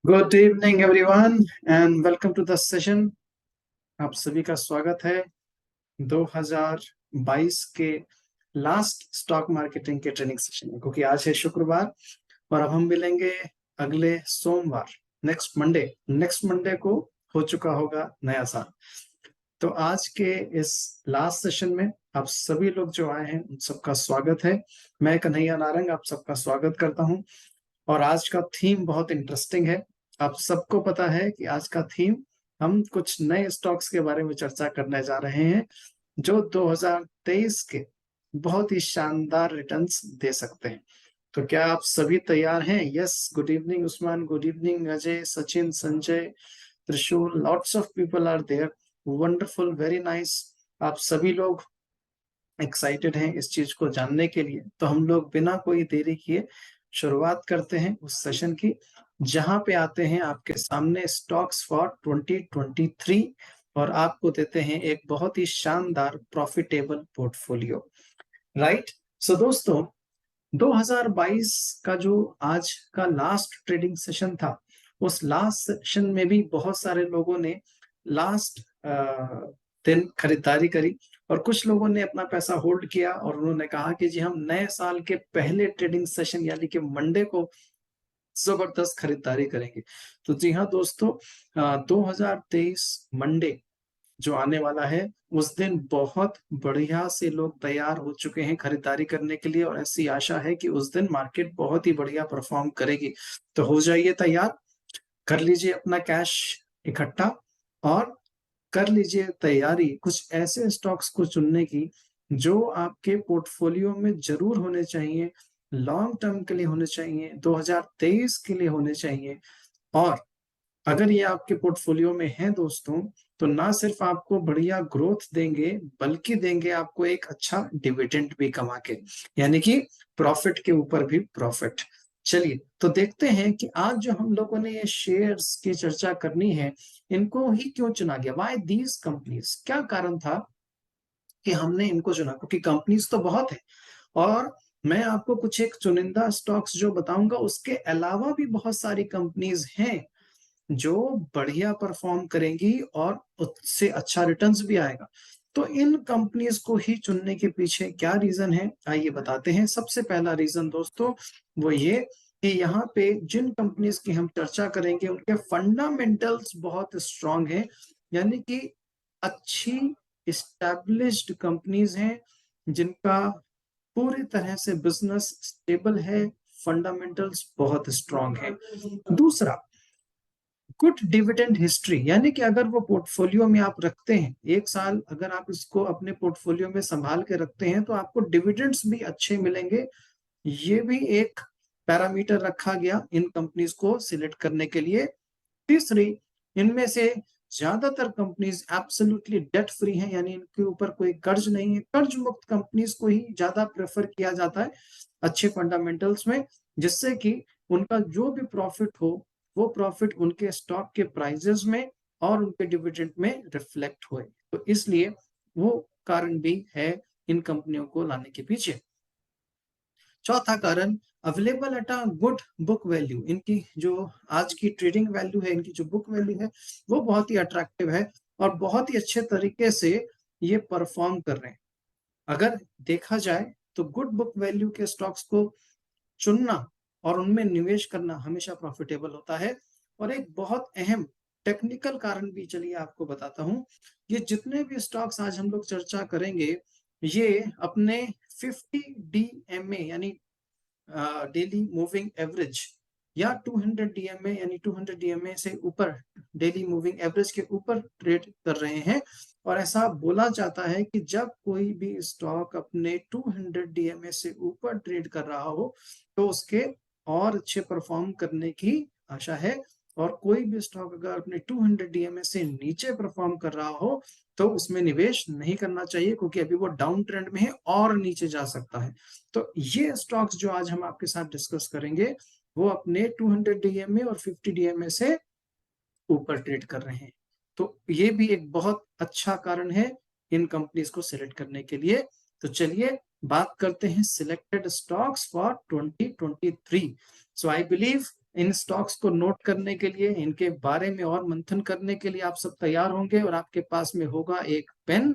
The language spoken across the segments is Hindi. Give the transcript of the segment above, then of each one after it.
Good evening everyone and welcome to the session. आप सभी का स्वागत है 2022 के लास्ट स्टॉक मार्केटिंग के ट्रेनिंग सेशन में, क्योंकि आज है शुक्रवार और अब हम मिलेंगे अगले सोमवार, नेक्स्ट मंडे को हो चुका होगा नया साल। तो आज के इस लास्ट सेशन में आप सभी लोग जो आए हैं उन सबका स्वागत है। मैं कन्हैया नारंग आप सबका स्वागत करता हूं और आज का थीम बहुत इंटरेस्टिंग है। आप सबको पता है कि आज का थीम हम कुछ नए स्टॉक्स के बारे में चर्चा करने जा रहे हैं जो 2023 के बहुत ही शानदार रिटर्न्स दे सकते हैं। तो क्या आप सभी तैयार हैं? Yes, good evening Usman, good evening Ajay, Sachin, Sanjay, Trishul, lots of people are there. Wonderful, very nice. आप सभी लोग एक्साइटेड हैं इस चीज को जानने के लिए। तो हम लोग बिना कोई देरी किए शुरुआत करते हैं उस सेशन की, जहां पे आते हैं आपके सामने स्टॉक्स फॉर 2023 और आपको देते हैं एक बहुत ही शानदार प्रॉफिटेबल पोर्टफोलियो। राइट। सो दोस्तों, 2022 का जो आज का लास्ट ट्रेडिंग सेशन था, उस लास्ट सेशन में भी बहुत सारे लोगों ने लास्ट दिन खरीदारी करी और कुछ लोगों ने अपना पैसा होल्ड किया और उन्होंने कहा कि जी हम नए साल के पहले ट्रेडिंग सेशन यानी कि मंडे को जबरदस्त खरीदारी करेंगे। तो जी हाँ दोस्तों, 2023 मंडे जो आने वाला है उस दिन बहुत बढ़िया से लोग तैयार हो चुके हैं खरीदारी करने के लिए और ऐसी आशा है कि उस दिन मार्केट बहुत ही बढ़िया परफॉर्म करेगी। तो हो जाइए तैयार, कर लीजिए अपना कैश इकट्ठा और कर लीजिए तैयारी कुछ ऐसे स्टॉक्स को चुनने की जो आपके पोर्टफोलियो में जरूर होने चाहिए, लॉन्ग टर्म के लिए होने चाहिए, 2023 के लिए होने चाहिए। और अगर ये आपके पोर्टफोलियो में है दोस्तों, तो ना सिर्फ आपको बढ़िया ग्रोथ देंगे बल्कि देंगे आपको एक अच्छा डिविडेंड भी कमा के, यानी कि प्रॉफिट के ऊपर भी प्रॉफिट। चलिए तो देखते हैं कि आज जो हम लोगों ने ये शेयर्स की चर्चा करनी है, इनको ही क्यों चुना गया, व्हाई दीज कंपनीज, क्या कारण था कि हमने इनको चुना। क्योंकि कंपनीज तो बहुत है और मैं आपको कुछ एक चुनिंदा स्टॉक्स जो बताऊंगा, उसके अलावा भी बहुत सारी कंपनीज हैं जो बढ़िया परफॉर्म करेंगी और उससे अच्छा रिटर्न्स भी आएगा। तो इन कंपनीज को ही चुनने के पीछे क्या रीजन है, आइए बताते हैं। सबसे पहला रीजन दोस्तों वो ये कि यहाँ पे जिन कंपनीज की हम चर्चा करेंगे उनके फंडामेंटल्स बहुत स्ट्रांग हैं, यानी कि अच्छी इस्टेब्लिश्ड कंपनीज हैं जिनका पूरी तरह से बिजनेस स्टेबल है, फंडामेंटल्स बहुत स्ट्रांग है। दूसरा, गुड डिविडेंड हिस्ट्री, यानी कि अगर वो पोर्टफोलियो में आप रखते हैं एक साल, अगर आप इसको अपने पोर्टफोलियो में संभाल के रखते हैं तो आपको डिविडेंड्स भी अच्छे मिलेंगे। ये भी एक पैरामीटर रखा गया इन कंपनीज को सिलेक्ट करने के लिए। तीसरी, इनमें से ज्यादातर कंपनीज एब्सोल्युटली डेट फ्री हैं, यानी इनके ऊपर कोई कर्ज नहीं है। कर्ज मुक्त कंपनीज को ही ज्यादा प्रेफर किया जाता है अच्छे फंडामेंटल्स में, जिससे कि उनका जो भी प्रॉफिट हो वो प्रॉफिट उनके स्टॉक के प्राइजेस में और उनके डिविडेंड में रिफ्लेक्ट होए। तो इसलिए वो कारण भी है इन कंपनियों को लाने के पीछे। चौथा कारण, available at a good book value, इनकी जो आज की ट्रेडिंग वैल्यू है, इनकी जो बुक वैल्यू है वो बहुत ही अट्रैक्टिव है और बहुत ही अच्छे तरीके से ये परफॉर्म कर रहे हैं। अगर देखा जाए तो गुड बुक वैल्यू के स्टॉक्स को चुनना और उनमें निवेश करना हमेशा प्रॉफिटेबल होता है। और एक बहुत अहम टेक्निकल कारण भी चलिए आपको बताता हूं। ये जितने भी स्टॉक्स आज हम लोग चर्चा करेंगे ये अपने 50 डीएमए यानी डेली मूविंग एवरेज या 200 डीएमए यानी 200 डीएमए से ऊपर, डेली मूविंग एवरेज के ऊपर ट्रेड कर रहे हैं। और ऐसा बोला जाता है कि जब कोई भी स्टॉक अपने 200 डीएमए से ऊपर ट्रेड कर रहा हो तो उसके और अच्छे परफॉर्म करने की आशा है। और कोई भी स्टॉक अगर अपने 200 डीएमए से नीचे परफॉर्म कर रहा हो तो उसमें निवेश नहीं करना चाहिए, क्योंकि अभी वो डाउन ट्रेंड में है और नीचे जा सकता है। तो ये स्टॉक्स जो आज हम आपके साथ डिस्कस करेंगे वो अपने 200 डीएमए और 50 डीएमए से ऊपर ट्रेड कर रहे हैं। तो ये भी एक बहुत अच्छा कारण है इन कंपनीज को सिलेक्ट करने के लिए। तो चलिए बात करते हैं selected stocks for 2023। So I believe in stocks को नोट करने के लिए, इनके बारे में और मंथन करने के लिए आप सब तैयार होंगे और आपके पास में होगा एक पेन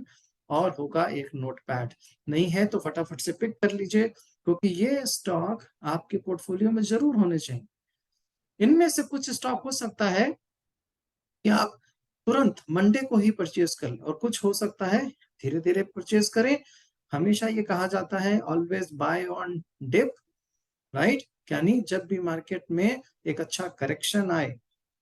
और होगा एक नोटपैड। नहीं है तो फटाफट से पिक कर लीजिए, क्योंकि ये स्टॉक आपके पोर्टफोलियो में जरूर होने चाहिए। इनमें से कुछ स्टॉक हो सकता है कि आप तुरंत मंडे को ही परचेज कर लें, और कुछ हो सकता है धीरे धीरे परचेज करें। हमेशा ये कहा जाता है always buy on dip, right? यानी जब भी मार्केट में एक अच्छा करेक्शन आए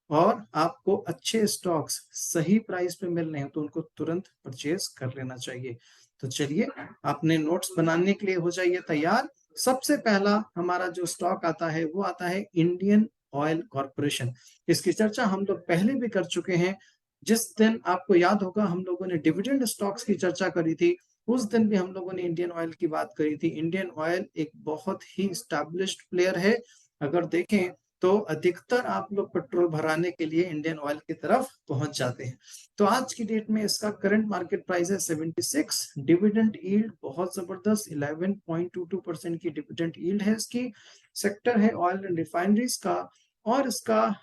और आपको अच्छे स्टॉक्स सही प्राइस पे मिल रहे हैं तो उनको तुरंत परचेज कर लेना चाहिए। तो चलिए, आपने नोट्स बनाने के लिए हो जाइए तैयार। सबसे पहला हमारा जो स्टॉक आता है वो आता है इंडियन ऑयल कॉर्पोरेशन। इसकी चर्चा हम लोग पहले भी कर चुके हैं। जिस दिन आपको याद होगा हम लोगों ने डिविडेंड स्टॉक्स की चर्चा करी थी, उस दिन भी हम लोगों ने इंडियन ऑयल की बात करी थी। इंडियन ऑयल एक बहुत ही स्टैब्लिश्ड प्लेयर है। अगर देखें तो अधिकतर आप लोग पेट्रोल भराने के लिए इंडियन ऑयल की तरफ पहुंच जाते हैं। तो आज की डेट में इसका करंट मार्केट प्राइस है 76। डिविडेंड यील्ड बहुत जबरदस्त 11.22% की डिविडेंड यील्ड है इसकी। सेक्टर है ऑयल एंड रिफाइनरीज का, और इसका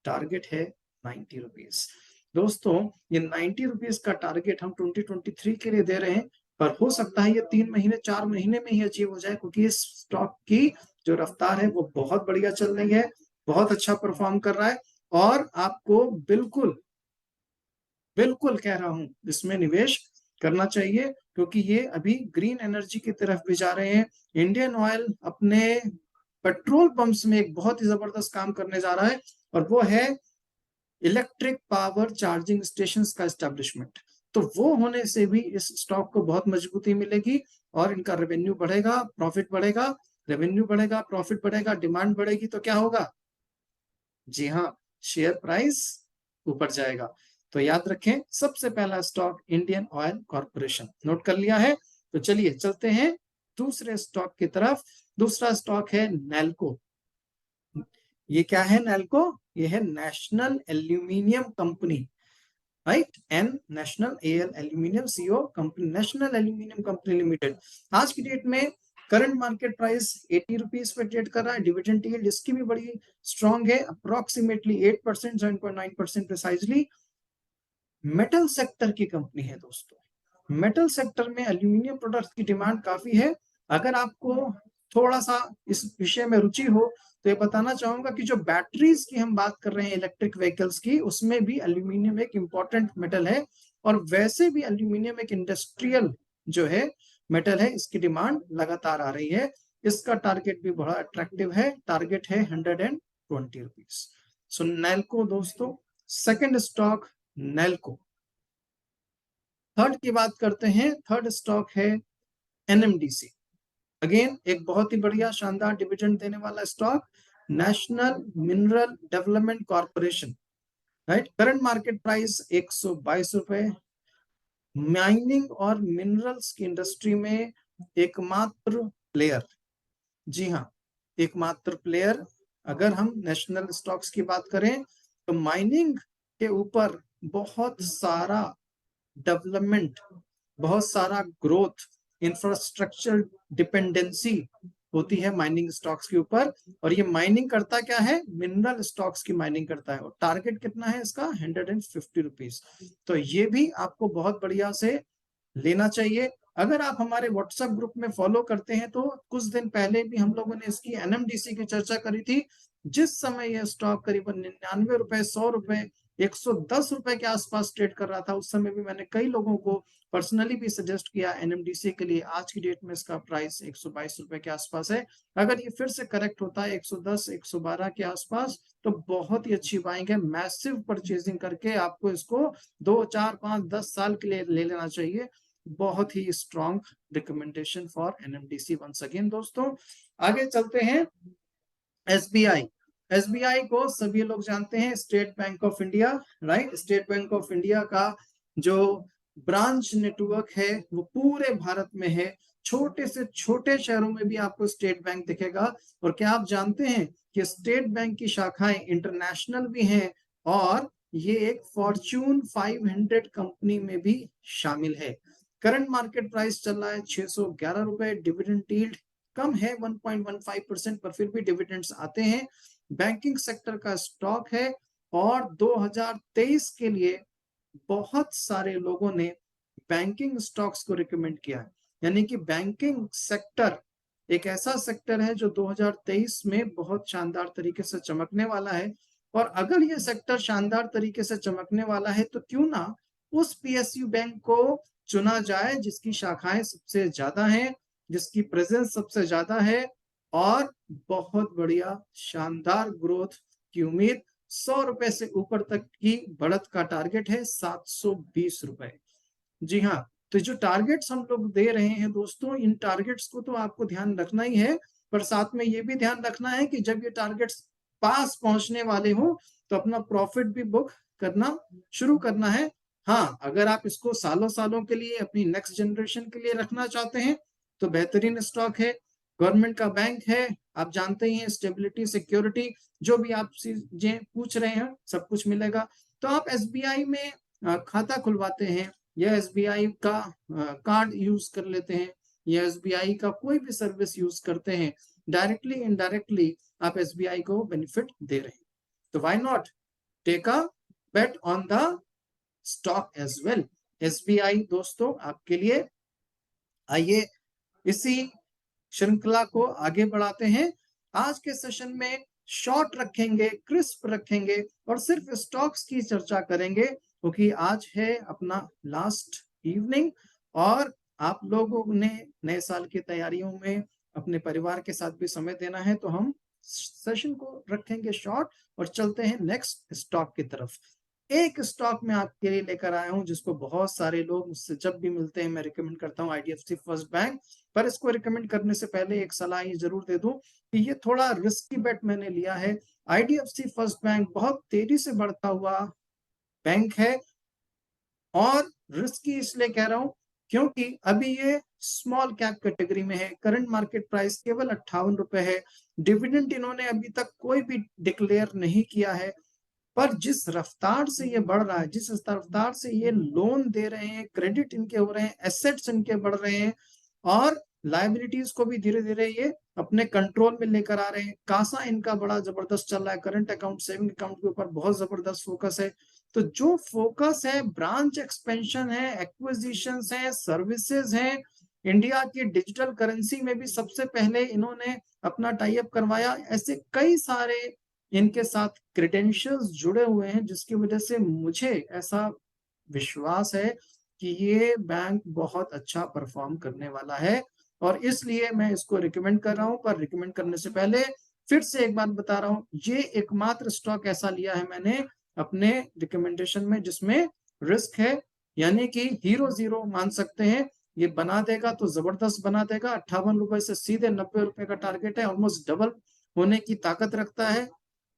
टारगेट है 90 रुपीज। दोस्तों, ये 90 रुपीज का टारगेट हम 2023 के लिए दे रहे हैं, पर हो सकता है ये 3 महीने 4 महीने में ही अचीव हो जाए, क्योंकि इस स्टॉक की जो रफ्तार है वो बहुत बढ़िया चल रही है, बहुत अच्छा परफॉर्म कर रहा है। और आपको बिल्कुल बिल्कुल कह रहा हूं इसमें निवेश करना चाहिए, क्योंकि ये अभी ग्रीन एनर्जी की तरफ भी जा रहे हैं। इंडियन ऑयल अपने पेट्रोल पंप्स में एक बहुत ही जबरदस्त काम करने जा रहा है, और वो है इलेक्ट्रिक पावर चार्जिंग स्टेशंस का एस्टेब्लिशमेंट। तो वो होने से भी इस स्टॉक को बहुत मजबूती मिलेगी, और इनका रेवेन्यू बढ़ेगा, प्रॉफिट बढ़ेगा। रेवेन्यू बढ़ेगा, प्रॉफिट बढ़ेगा, डिमांड बढ़ेगी, तो क्या होगा? जी हाँ, शेयर प्राइस ऊपर जाएगा। तो याद रखें, सबसे पहला stock Indian oil corporation. Note कर लिया है? तो चलिए चलते हैं दूसरे स्टॉक की तरफ। दूसरा स्टॉक है नैल्को। ये क्या है नैल्को? ये है national aluminium company, right? N national L aluminium CO company, national aluminium company limited. आज की डेट में करंट मार्केट प्राइस 80 रुपीज पे ट्रेड कर रहा है। डिविडेंड यील्ड इसकी भी बड़ी स्ट्रॉन्ग है, अप्रोक्सीमेटली 8%, 7.9% प्रिसाइजली। मेटल सेक्टर की कंपनी है दोस्तों। मेटल सेक्टर में एल्यूमिनियम प्रोडक्ट्स की डिमांड काफी है। अगर आपको थोड़ा सा इस विषय में रुचि हो तो ये बताना चाहूंगा कि जो बैटरीज की हम बात कर रहे हैं इलेक्ट्रिक व्हीकल्स की, उसमें भी एल्यूमिनियम एक इंपॉर्टेंट मेटल है। और वैसे भी एल्यूमिनियम एक इंडस्ट्रियल जो है मेटल है, इसकी डिमांड लगातार आ रही है। इसका टारगेट भी बड़ा अट्रैक्टिव है, टारगेट है 120 रुपीज। सो नैल्को दोस्तों, सेकेंड स्टॉक नैल्को। थर्ड की बात करते हैं। थर्ड स्टॉक है एनएमडीसी। अगेन एक बहुत ही बढ़िया शानदार डिविडेंड देने वाला stock, national mineral development corporation, right? Current market price 122 रुपए। माइनिंग और मिनरल्स की इंडस्ट्री में एकमात्र प्लेयर, जी हाँ, एकमात्र प्लेयर। अगर हम नेशनल स्टॉक्स की बात करें तो माइनिंग के ऊपर बहुत सारा डेवलपमेंट, बहुत सारा ग्रोथ, इंफ्रास्ट्रक्चर डिपेंडेंसी होती है माइनिंग स्टॉक्स के ऊपर। और ये माइनिंग करता क्या है? मिनरल स्टॉक्स की माइनिंग करता है। और टारगेट कितना है इसका? 150 रुपीज। तो ये भी आपको बहुत बढ़िया से लेना चाहिए। अगर आप हमारे व्हाट्सएप ग्रुप में फॉलो करते हैं तो कुछ दिन पहले भी हम लोगों ने इसकी एनएमडीसी की चर्चा करी थी। जिस समय यह स्टॉक करीबन 99 रुपए, 100 रुपए, 110 रुपए के आसपास ट्रेड कर रहा था, उस समय भी मैंने कई लोगों को पर्सनली भी सजेस्ट किया एनएमडीसी के लिए। आज की डेट में इसका प्राइस 122 रुपए के आसपास है। अगर ये फिर से करेक्ट होता है 110, 112 के आसपास, तो बहुत ही अच्छी बाइंग है। मैसिव परचेजिंग करके आपको इसको 2, 4, 5, 10 साल के लिए ले लेना चाहिए। बहुत ही strong recommendation for NMDC once again दोस्तों। आगे चलते हैं एसबीआई। एसबीआई को सभी लोग जानते हैं, state bank of India, right? State bank of India का जो ब्रांच नेटवर्क है वो पूरे भारत में है। छोटे से छोटे शहरों में भी आपको स्टेट बैंक दिखेगा। और क्या आप जानते हैं कि स्टेट बैंक की शाखाएं इंटरनेशनल भी हैं, और ये एक फॉर्च्यून 500 कंपनी में भी शामिल है। करंट मार्केट प्राइस चल रहा है 611 रुपए। डिविडेंड यील्ड कम है 1.15%, पर फिर भी डिविडेंड्स आते हैं। बैंकिंग सेक्टर का स्टॉक है और 2023 के लिए बहुत सारे लोगों ने बैंकिंग स्टॉक्स को रिकमेंड किया है। यानी कि बैंकिंग सेक्टर एक ऐसा सेक्टर है जो 2023 में बहुत शानदार तरीके से चमकने वाला है। और अगर ये सेक्टर शानदार तरीके से चमकने वाला है तो क्यों ना उस पीएसयू बैंक को चुना जाए जिसकी शाखाएं सबसे ज्यादा हैं, जिसकी प्रेजेंस सबसे ज्यादा है और बहुत बढ़िया शानदार ग्रोथ की उम्मीद। 100 रुपए से ऊपर तक की बढ़त का टारगेट है 720 रुपए। जी हाँ, तो जो टारगेट्स हम लोग दे रहे हैं दोस्तों, इन टारगेट्स को तो आपको ध्यान रखना ही है, पर साथ में ये भी ध्यान रखना है कि जब ये टारगेट्स पास पहुंचने वाले हो तो अपना प्रॉफिट भी बुक करना शुरू करना है। हाँ, अगर आप इसको सालों सालों के लिए अपनी नेक्स्ट जनरेशन के लिए रखना चाहते हैं तो बेहतरीन स्टॉक है, गवर्नमेंट का बैंक है, आप जानते ही हैं, स्टेबिलिटी, सिक्योरिटी, जो भी आप चीजें पूछ रहे हैं सब कुछ मिलेगा। तो आप एसबीआई में खाता खुलवाते हैं या एसबीआई का कार्ड यूज कर लेते हैं या एसबीआई का कोई भी सर्विस यूज करते हैं, डायरेक्टली इनडायरेक्टली आप एसबीआई को बेनिफिट दे रहे हैं। तो why not take a bet on the stock as well. SBI दोस्तों आपके लिए। आइए इसी श्रृंखला को आगे बढ़ाते हैं। आज के सेशन में शॉर्ट रखेंगे, क्रिस्प रखेंगे और सिर्फ स्टॉक्स की चर्चा करेंगे क्योंकि आज है अपना लास्ट इवनिंग और आप लोगों ने नए साल की तैयारियों में अपने परिवार के साथ भी समय देना है, तो हम सेशन को रखेंगे शॉर्ट और चलते हैं नेक्स्ट स्टॉक की तरफ। एक स्टॉक में आपके लिए लेकर आया हूं जिसको बहुत सारे लोग मुझसे जब भी मिलते हैं मैं रिकमेंड करता हूं, आईडीएफसी फर्स्ट बैंक। पर इसको रिकमेंड करने से पहले एक सलाह ये जरूर दे दूं कि ये थोड़ा रिस्की बेट मैंने लिया है। आईडीएफसी फर्स्ट बैंक बहुत तेजी से बढ़ता हुआ बैंक है और रिस्की इसलिए कह रहा हूं क्योंकि अभी ये स्मॉल कैप कैटेगरी में है। करंट मार्केट प्राइस केवल 58 रुपए है। डिविडेंड इन्होंने अभी तक कोई भी डिक्लेयर नहीं किया है, पर जिस रफ्तार से ये बढ़ रहा है, जिस रफ्तार से ये लोन दे रहे हैं, क्रेडिट इनके हो रहे हैं, एसेट्स इनके बढ़ रहे हैं और लाइबिलिटीज को भी धीरे धीरे ये अपने कंट्रोल में लेकर आ रहे हैं। कासा इनका बड़ा जबरदस्त चल रहा है, करंट अकाउंट, सेविंग अकाउंट के ऊपर बहुत जबरदस्त फोकस है। तो जो फोकस है, ब्रांच एक्सपेंशन है, एक्विजिशंस है, सर्विसेज है, इंडिया की डिजिटल करेंसी में भी सबसे पहले इन्होंने अपना टाई अप करवाया, ऐसे कई सारे इनके साथ क्रेडेंशियल्स जुड़े हुए हैं जिसकी वजह से मुझे ऐसा विश्वास है कि ये बैंक बहुत अच्छा परफॉर्म करने वाला है और इसलिए मैं इसको रिकमेंड कर रहा हूं। पर रिकमेंड करने से पहले फिर से एक बात बता रहा हूं, ये एकमात्र स्टॉक ऐसा लिया है मैंने अपने रिकमेंडेशन में जिसमें रिस्क है, यानी कि हीरो जीरो मान सकते हैं। ये बना देगा तो जबरदस्त बना देगा। 58 रुपए से सीधे 90 रुपए का टारगेट है, ऑलमोस्ट डबल होने की ताकत रखता है।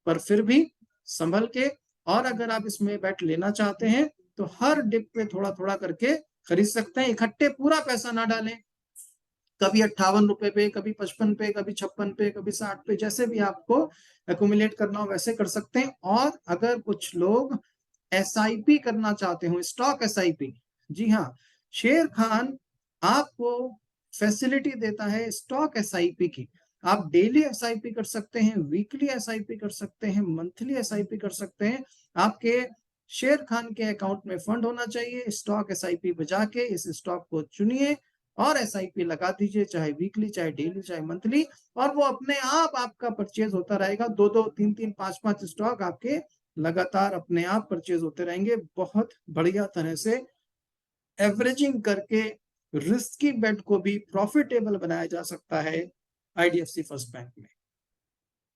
पर फिर भी संभल के, और अगर आप इसमें बैट लेना चाहते हैं तो हर डिप पे थोड़ा थोड़ा करके खरीद सकते हैं, इकट्ठे पूरा पैसा ना डालें। कभी 58 रुपए पे, कभी 55 पे, कभी 56 पे, कभी 60 पे, जैसे भी आपको एकुमुलेट करना हो वैसे कर सकते हैं। और अगर कुछ लोग एसआईपी करना चाहते हो, स्टॉक एसआईपी, जी हाँ, शेर खान आपको फैसिलिटी देता है स्टॉक एसआईपी की। आप डेली एसआईपी कर सकते हैं, वीकली एसआईपी कर सकते हैं, मंथली एसआईपी कर सकते हैं। आपके शेर खान के अकाउंट में फंड होना चाहिए, स्टॉक एसआईपी बजा के इस स्टॉक को चुनिए और एसआईपी लगा दीजिए, चाहे वीकली, चाहे डेली, चाहे मंथली, और वो अपने आप आपका परचेज होता रहेगा। 2-2, 3-3, 5-5 स्टॉक आपके लगातार अपने आप परचेज होते रहेंगे। बहुत बढ़िया तरह से एवरेजिंग करके रिस्की बेट को भी प्रॉफिटेबल बनाया जा सकता है आईडीएफसी फर्स्ट बैंक में।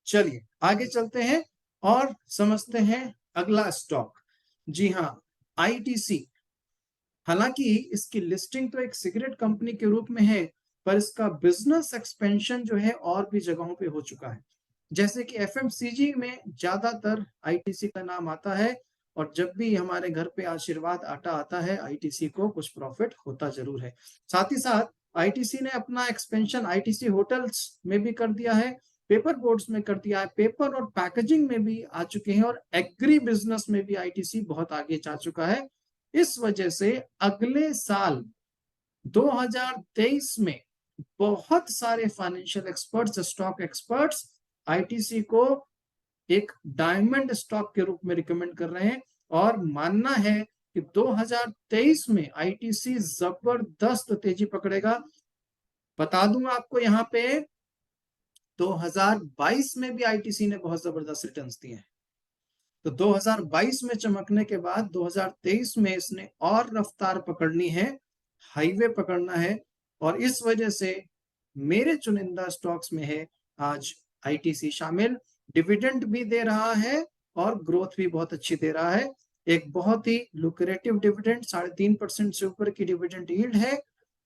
चलिए आगे चलते हैं और समझते हैं अगला स्टॉक। जी हाँ, आईटीसी। हालांकि इसकी लिस्टिंग तो एक सिगरेट कंपनी के रूप में है, पर इसका बिजनेस एक्सपेंशन जो है और भी जगहों पे हो चुका है। जैसे कि एफएमसीजी में ज्यादातर आईटीसी का नाम आता है और जब भी हमारे घर पे आशीर्वाद आटा आता है आईटीसी को कुछ प्रॉफिट होता जरूर है। साथ ही साथ आईटीसी ने अपना एक्सपेंशन आईटीसी होटल्स में भी कर दिया है, पेपर बोर्ड्स में कर दिया है, पेपर और पैकेजिंग में भी आ चुके हैं और एग्री बिजनेस में भी आईटीसी बहुत आगे जा चुका है। इस वजह से अगले साल 2023 में बहुत सारे financial experts, stock experts ITC को एक डायमंड स्टॉक के रूप में रिकमेंड कर रहे हैं और मानना है कि 2023 में आईटीसी जबरदस्त तेजी पकड़ेगा। बता दूं आपको यहाँ पे 2022 में भी आईटीसी ने बहुत जबरदस्त रिटर्न्स दिए हैं, तो 2022 में चमकने के बाद 2023 में इसने और रफ्तार पकड़नी है, हाईवे पकड़ना है, और इस वजह से मेरे चुनिंदा स्टॉक्स में है आज आईटीसी शामिल। डिविडेंड भी दे रहा है और ग्रोथ भी बहुत अच्छी दे रहा है। एक बहुत ही लुक्रेटिव डिविडेंड, 3.5% से ऊपर की डिविडेंड यील्ड है,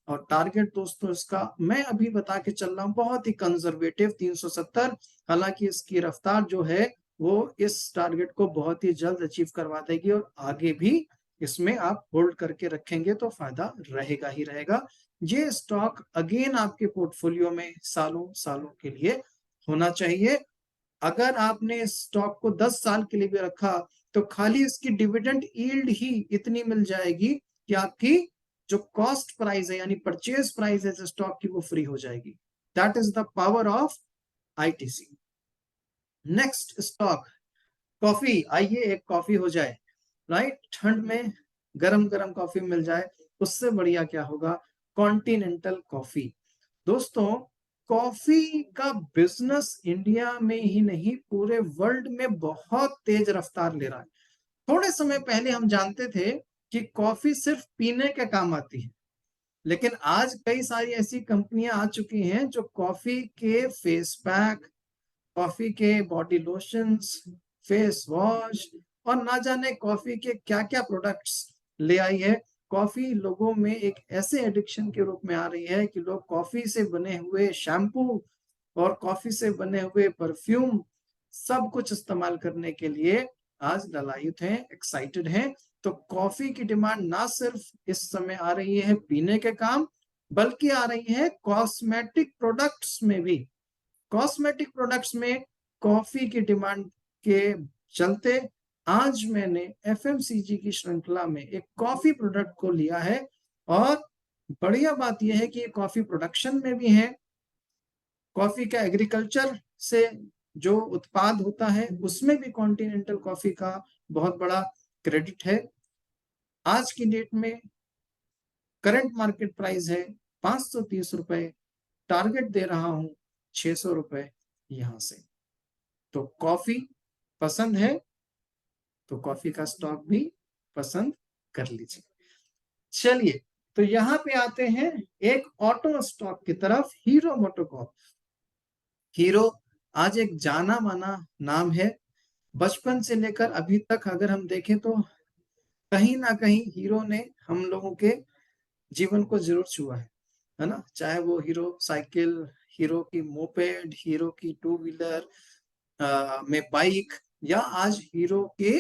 और टारगेट दोस्तों इसका मैं अभी बता के चल रहा हूं बहुत ही कंजर्वेटिव 370। हालांकि इसकी रफ्तार जो है वो इस टारगेट को बहुत ही जल्द अचीव करवा देगी, और आगे भी इसमें आप होल्ड करके रखेंगे तो फायदा रहेगा ही रहेगा। ये स्टॉक अगेन आपके पोर्टफोलियो में सालों सालों के लिए होना चाहिए। अगर आपने इस स्टॉक को 10 साल के लिए भी रखा तो खाली इसकी डिविडेंड यील्ड ही इतनी मिल जाएगी कि आपकी जो कॉस्ट प्राइस है यानी परचेज प्राइस है स्टॉक की वो फ्री हो जाएगी। That is the power of ITC. Next stock coffee. आइए एक कॉफी हो जाए, राइट? ठंड में गरम गरम कॉफी मिल जाए, उससे बढ़िया क्या होगा? Continental coffee. दोस्तों, कॉफी का बिजनेस इंडिया में ही नहीं पूरे वर्ल्ड में बहुत तेज रफ्तार ले रहा है। थोड़े समय पहले हम जानते थे कि कॉफी सिर्फ पीने के काम आती है, लेकिन आज कई सारी ऐसी कंपनियां आ चुकी हैं जो कॉफी के फेस पैक, कॉफी के बॉडी लोशंस, फेस वॉश और ना जाने कॉफी के क्या क्या प्रोडक्ट्स ले आई है। कॉफी लोगों में एक ऐसे एडिक्शन के रूप में आ रही है कि लोग कॉफी से बने हुए शैम्पू और कॉफी से बने हुए परफ्यूम सब कुछ इस्तेमाल करने के लिए आज ललायित हैं, एक्साइटेड हैं। तो कॉफी की डिमांड ना सिर्फ इस समय आ रही है पीने के काम, बल्कि आ रही है कॉस्मेटिक प्रोडक्ट्स में भी। कॉस्मेटिक प्रोडक्ट्स में कॉफी की डिमांड के चलते आज मैंने एफएमसीजी की श्रृंखला में एक कॉफी प्रोडक्ट को लिया है, और बढ़िया बात यह है कि ये कॉफी प्रोडक्शन में भी है। कॉफी का एग्रीकल्चर से जो उत्पाद होता है उसमें भी कॉन्टिनेंटल कॉफी का बहुत बड़ा क्रेडिट है। आज की डेट में करंट मार्केट प्राइस है 530 रुपए, टारगेट दे रहा हूं 600 रुपए यहां से। तो कॉफी पसंद है तो कॉफी का स्टॉक भी पसंद कर लीजिए। चलिए, तो यहां पे आते हैं एक ऑटो स्टॉक की तरफ, हीरो मोटोकॉर्प। हीरो आज एक जाना माना नाम है। बचपन से लेकर अभी तक अगर हम देखें तो कहीं ना कहीं हीरो ने हम लोगों के जीवन को जरूर छुआ है ना? चाहे वो हीरो साइकिल, हीरो की मोपेड, हीरो की टू व्हीलर में बाइक, या आज हीरो के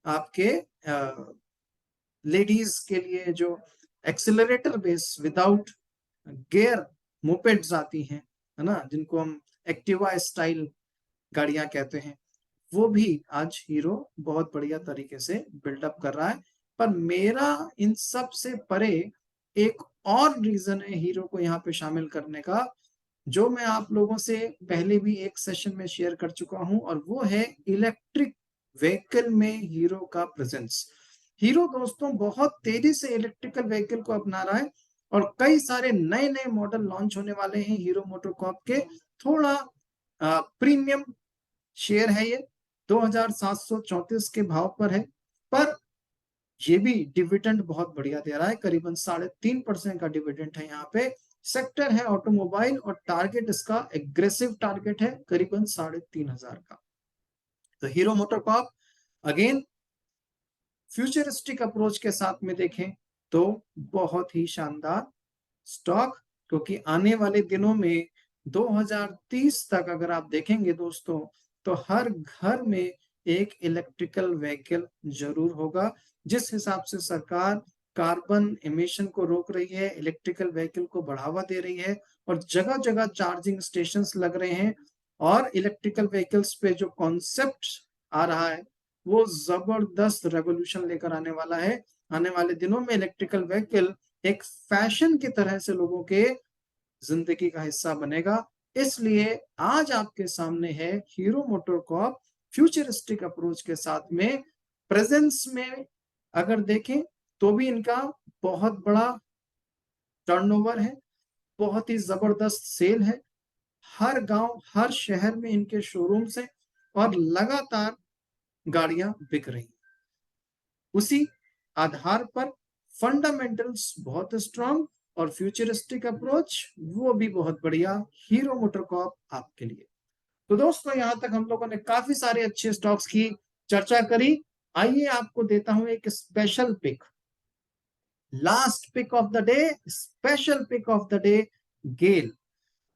आपके लेडीज के लिए जो accelerator base without gear mopeds आती हैं, है ना, जिनको हम एक्टिवा स्टाइल गाड़ियां कहते हैं, वो भी आज हीरो बहुत बढ़िया तरीके से बिल्डअप कर रहा है। पर मेरा इन सब से परे एक और रीजन है हीरो को यहाँ पे शामिल करने का, जो मैं आप लोगों से पहले भी एक सेशन में शेयर कर चुका हूं, और वो है इलेक्ट्रिक व्हीकल में हीरो का प्रेजेंस। हीरो दोस्तों बहुत तेजी से इलेक्ट्रिकल व्हीकल को अपना रहा है, और कई सारे नए नए मॉडल लॉन्च होने वाले हैं हीरो मोटोकॉर्प के। थोड़ा प्रीमियम शेयर है ये, 2734 के भाव पर है, पर ये भी डिविडेंड बहुत बढ़िया दे रहा है, करीबन 3.5% का डिविडेंड है यहाँ पे। सेक्टर है ऑटोमोबाइल, और टारगेट इसका एग्रेसिव टारगेट है करीबन 3,500 का। तो hero MotoCorp again futuristic approach के साथ में देखें तो बहुत ही शानदार स्टॉक, क्योंकि आने वाले दिनों में 2030 तक अगर आप देखेंगे दोस्तों तो हर घर में एक इलेक्ट्रिकल व्हीकल जरूर होगा। जिस हिसाब से सरकार कार्बन एमिशन को रोक रही है, इलेक्ट्रिकल व्हीकल को बढ़ावा दे रही है, और जगह जगह चार्जिंग स्टेशंस लग रहे हैं, और इलेक्ट्रिकल व्हीकल्स पे जो कॉन्सेप्ट आ रहा है वो जबरदस्त रेवोल्यूशन लेकर आने वाला है। आने वाले दिनों में इलेक्ट्रिकल व्हीकल एक फैशन की तरह से लोगों के जिंदगी का हिस्सा बनेगा। इसलिए आज आपके सामने है हीरो मोटोकॉर्प फ्यूचरिस्टिक अप्रोच के साथ में प्रेजेंस में अगर देखें तो भी इनका बहुत बड़ा टर्नओवर है, बहुत ही जबरदस्त सेल है, हर गांव हर शहर में इनके शोरूम्स हैं और लगातार गाड़ियां बिक रही हैं। उसी आधार पर फंडामेंटल्स बहुत स्ट्रांग और फ्यूचरिस्टिक अप्रोच वो भी बहुत बढ़िया हीरो मोटरकॉर्प आपके लिए। तो दोस्तों यहां तक हम लोगों ने काफी सारे अच्छे स्टॉक्स की चर्चा करी। आइए आपको देता हूं एक special pick, last pick of the day, special pick of the day, GAIL.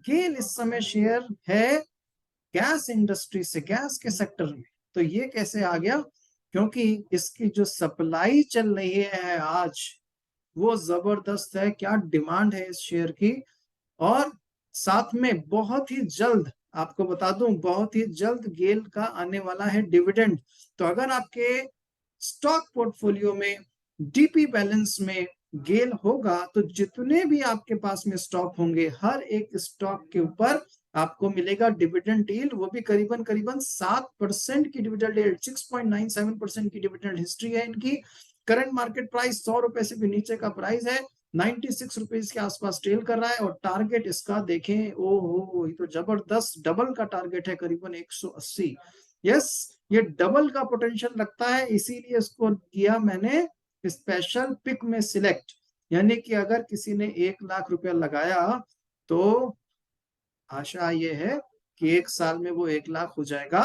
GAIL इस समय शेयर है गैस इंडस्ट्री से, गैस के सेक्टर में। तो ये कैसे आ गया? क्योंकि इसकी जो सप्लाई चल रही है आज वो जबरदस्त है, क्या डिमांड है इस शेयर की। और साथ में बहुत ही जल्द आपको बता दूं, बहुत ही जल्द गेल का आने वाला है डिविडेंड। तो अगर आपके स्टॉक पोर्टफोलियो में डीपी बैलेंस में गेल होगा तो जितने भी आपके पास में स्टॉक होंगे हर एक स्टॉक के ऊपर आपको मिलेगा डिविडेंड यील्ड, वो भी करीबन करीबन 7% की डिविडेंड यील्ड, 6.97% की डिविडेंड हिस्ट्री है इनकी। करंट मार्केट प्राइस 100 रुपए से भी नीचे का प्राइस है, 96 रुपीज के आसपास ट्रेल कर रहा है। और टारगेट इसका देखें, ओहो ये तो जबरदस्त डबल का टारगेट है, करीबन 180। यस, ये डबल का पोटेंशियल लगता है, इसीलिए इसको किया मैंने स्पेशल पिक में सिलेक्ट। यानी कि अगर किसी ने 1 लाख रुपया लगाया तो आशा ये है कि 1 साल में वो 1 लाख हो जाएगा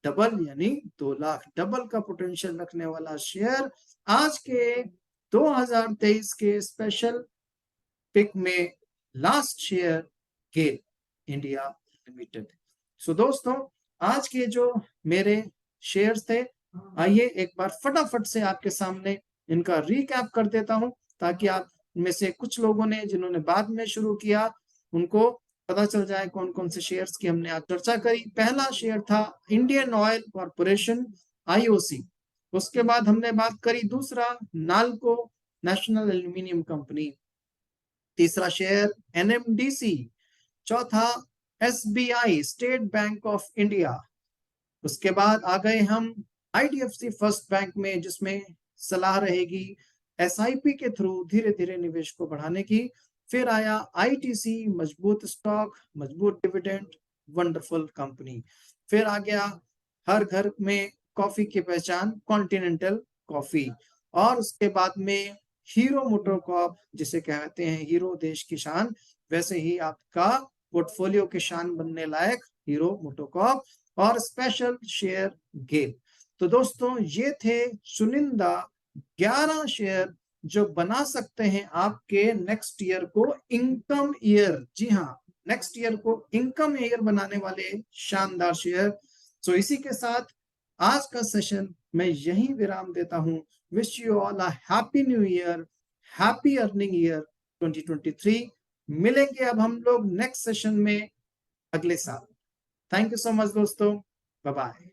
डबल, यानी 2 लाख। डबल का पोटेंशियल रखने वाला शेयर आज के 2023 के स्पेशल पिक में लास्ट शेयर गेल इंडिया लिमिटेड। सो दोस्तों आज के जो मेरे शेयर्स थे, आइए एक बार फटाफट से आपके सामने इनका रीकैप कर देता हूं, ताकि आप में से कुछ लोगों ने जिन्होंने बाद में शुरू किया उनको पता चल जाए कौन कौन से शेयर्स की हमने आज चर्चा करी। पहला शेयर था इंडियन ऑयल कॉरपोरेशन, आईओसी। उसके बाद हमने बात करी दूसरा नाल्को, नेशनल एल्यूमिनियम कंपनी। तीसरा शेयर एनएमडीसी। चौथा SBI, state bank of India. उसके बाद आ गए हम आईडीएफसी फर्स्ट बैंक में, जिसमें सलाह रहेगी एसआईपी के थ्रू धीरे धीरे निवेश को बढ़ाने की। फिर आया आईटीसी, मजबूत स्टॉक, मजबूत डिविडेंड, वंडरफुल कंपनी। फिर आ गया हर घर में कॉफी की पहचान, कॉन्टिनेंटल कॉफी। और उसके बाद में हीरो मोटरकॉर्प, जिसे कहते हैं हीरो देश की शान, वैसे ही आपका पोर्टफोलियो की शान बनने लायक हीरो मोटरकॉर्प और स्पेशल शेयर गेल। तो दोस्तों ये थे चुनिंदा 11 शेयर जो बना सकते हैं आपके नेक्स्ट ईयर को इनकम ईयर। जी हाँ, नेक्स्ट ईयर को इनकम ईयर बनाने वाले शानदार शेयर। तो इसी के साथ आज का सेशन मैं यही विराम देता हूं। Wish you all a happy new year, happy earning year 2023। मिलेंगे अब हम लोग नेक्स्ट सेशन में अगले साल। थैंक यू सो मच दोस्तों, बाय बाय।